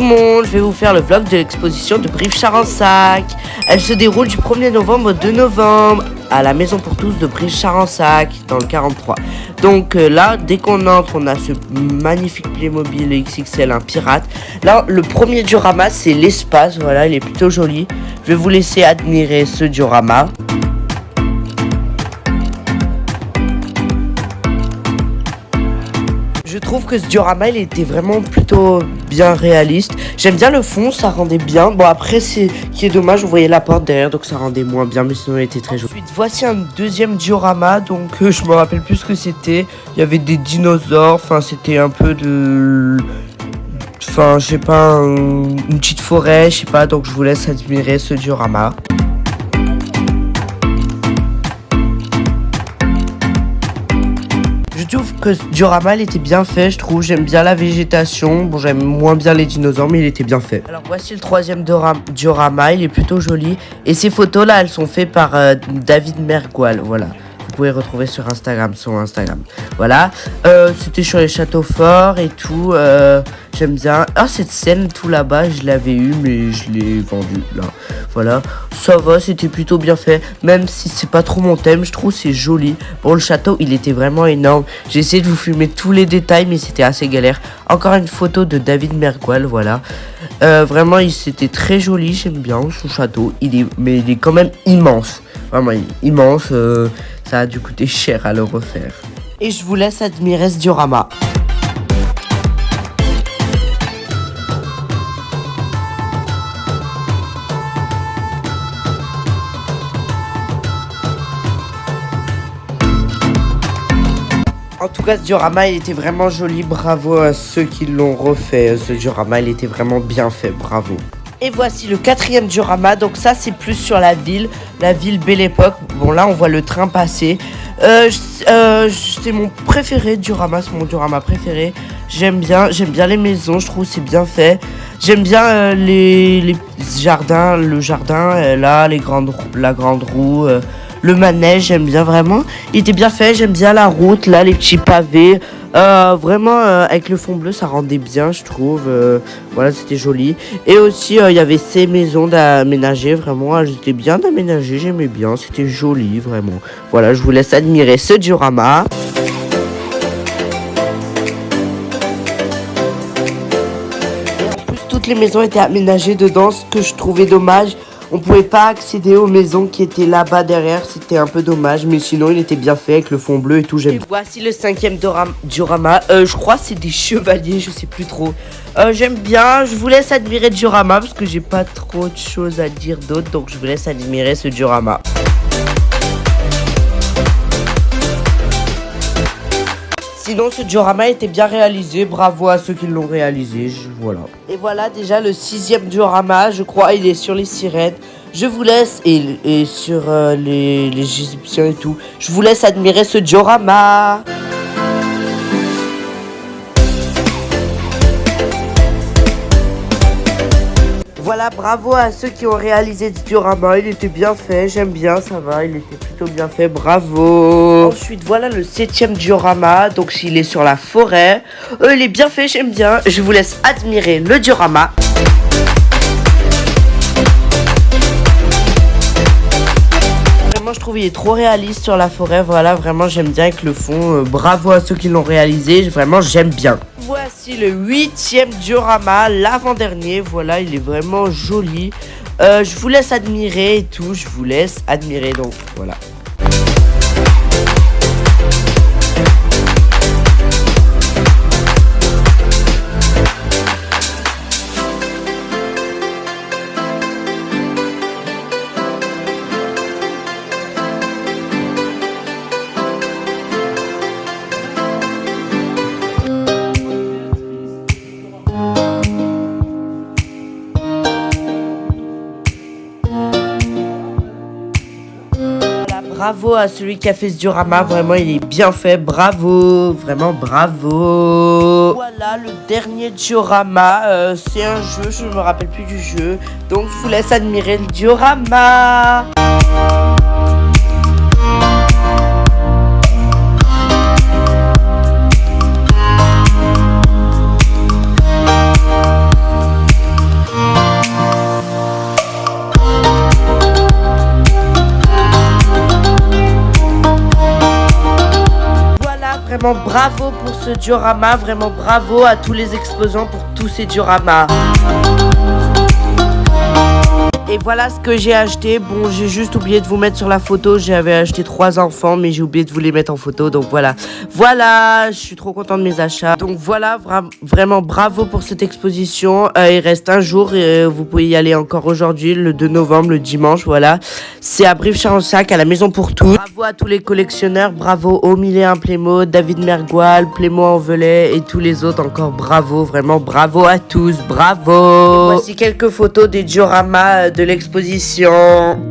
le monde, je vais vous faire le vlog de l'exposition de Brive-Charensac. Elle se déroule du 1er novembre au 2 novembre à la Maison pour tous de Brive-Charensac dans le 43. Donc là, dès qu'on entre, on a ce magnifique Playmobil XXL, un pirate. Là, le premier diorama, c'est l'espace, voilà, il est plutôt joli. Je vais vous laisser admirer ce diorama. Je trouve que ce diorama, il était vraiment plutôt bien réaliste. J'aime bien le fond, ça rendait bien. Bon, après, c'est qui est dommage, vous voyez la porte derrière, donc ça rendait moins bien, mais sinon, il était très joli. Ensuite, voici un deuxième diorama, donc je me rappelle plus ce que c'était. Il y avait des dinosaures, enfin, c'était un peu de... Enfin, je sais pas, une petite forêt, je sais pas, donc je vous laisse admirer ce diorama. Je trouve que ce diorama il était bien fait, je trouve. J'aime bien la végétation. Bon, j'aime moins bien les dinosaures, mais il était bien fait. Alors voici le troisième diorama, il est plutôt joli. Et ces photos là, elles sont faites par David Mergual, voilà. Vous pouvez retrouver sur Instagram, son Instagram. Voilà. C'était sur les châteaux forts et tout. J'aime bien. Ah, cette scène tout là-bas, je l'avais eu, mais je l'ai vendue là. Voilà. Ça va, c'était plutôt bien fait. Même si c'est pas trop mon thème, je trouve c'est joli. Bon, le château, il était vraiment énorme. J'ai essayé de vous filmer tous les détails, mais c'était assez galère. Encore une photo de David Mergual, voilà. Vraiment, c'était très joli. J'aime bien son château. Mais il est quand même immense. Vraiment, il est immense. Ça a dû coûter cher à le refaire. Et je vous laisse admirer ce diorama. En tout cas, ce diorama, il était vraiment joli. Bravo à ceux qui l'ont refait. Ce diorama, il était vraiment bien fait. Bravo. Et voici le quatrième diorama. Donc ça, c'est plus sur la ville Belle Époque. Bon, là, on voit le train passer. C'est mon préféré diorama. C'est mon diorama préféré. J'aime bien les maisons. Je trouve c'est bien fait. J'aime bien les jardins. Le jardin, là, la grande roue. Le manège, j'aime bien vraiment. Il était bien fait, j'aime bien la route, là, les petits pavés. Vraiment, avec le fond bleu, ça rendait bien, je trouve. Voilà, c'était joli. Et aussi, il y avait ces maisons d'aménager, vraiment. Elles étaient bien aménagées, j'aimais bien. C'était joli, vraiment. Voilà, je vous laisse admirer ce diorama. En plus, toutes les maisons étaient aménagées dedans, ce que je trouvais dommage. On pouvait pas accéder aux maisons qui étaient là-bas derrière, c'était un peu dommage, mais sinon il était bien fait avec le fond bleu et tout, j'aime. Et voici le cinquième diorama, je crois que c'est des chevaliers, je sais plus trop. J'aime bien, je vous laisse admirer le diorama parce que j'ai pas trop de choses à dire d'autres, donc je vous laisse admirer ce diorama. Sinon, ce diorama était bien réalisé. Bravo à ceux qui l'ont réalisé. Voilà. Et voilà déjà le sixième diorama. Je crois il est sur les sirènes. Je vous laisse et sur les Égyptiens et tout. Je vous laisse admirer ce diorama. Voilà, bravo à ceux qui ont réalisé ce diorama, il était bien fait, j'aime bien, ça va, il était plutôt bien fait, bravo. Ensuite, voilà le septième diorama, donc il est sur la forêt, il est bien fait, j'aime bien, je vous laisse admirer le diorama. Vraiment, je trouve il est trop réaliste sur la forêt, voilà, vraiment j'aime bien avec le fond, bravo à ceux qui l'ont réalisé, vraiment j'aime bien. Voici le huitième diorama, l'avant-dernier, voilà, il est vraiment joli. Je vous laisse admirer et tout, je vous laisse admirer, donc voilà. Bravo à celui qui a fait ce diorama, vraiment il est bien fait, bravo, vraiment bravo. Voilà le dernier diorama, c'est un jeu, je ne me rappelle plus du jeu, donc je vous laisse admirer le diorama. vraiment bravo pour ce diorama, vraiment bravo à tous les exposants pour tous ces dioramas. Et voilà ce que j'ai acheté. Bon, j'ai juste oublié de vous mettre sur la photo. J'avais acheté 3 enfants, mais j'ai oublié de vous les mettre en photo. Donc voilà. Voilà, je suis trop contente de mes achats. Donc voilà, vraiment bravo pour cette exposition. Il reste un jour et vous pouvez y aller encore aujourd'hui, le 2 novembre, le dimanche. Voilà. C'est à Brive-Charensac, à la Maison pour tous. Bravo à tous les collectionneurs. Bravo au Milléen Plémo, David Mergoal, Plémo Envelay et tous les autres. Encore bravo, vraiment bravo à tous. Bravo. Et voici quelques photos des dioramas de l'exposition.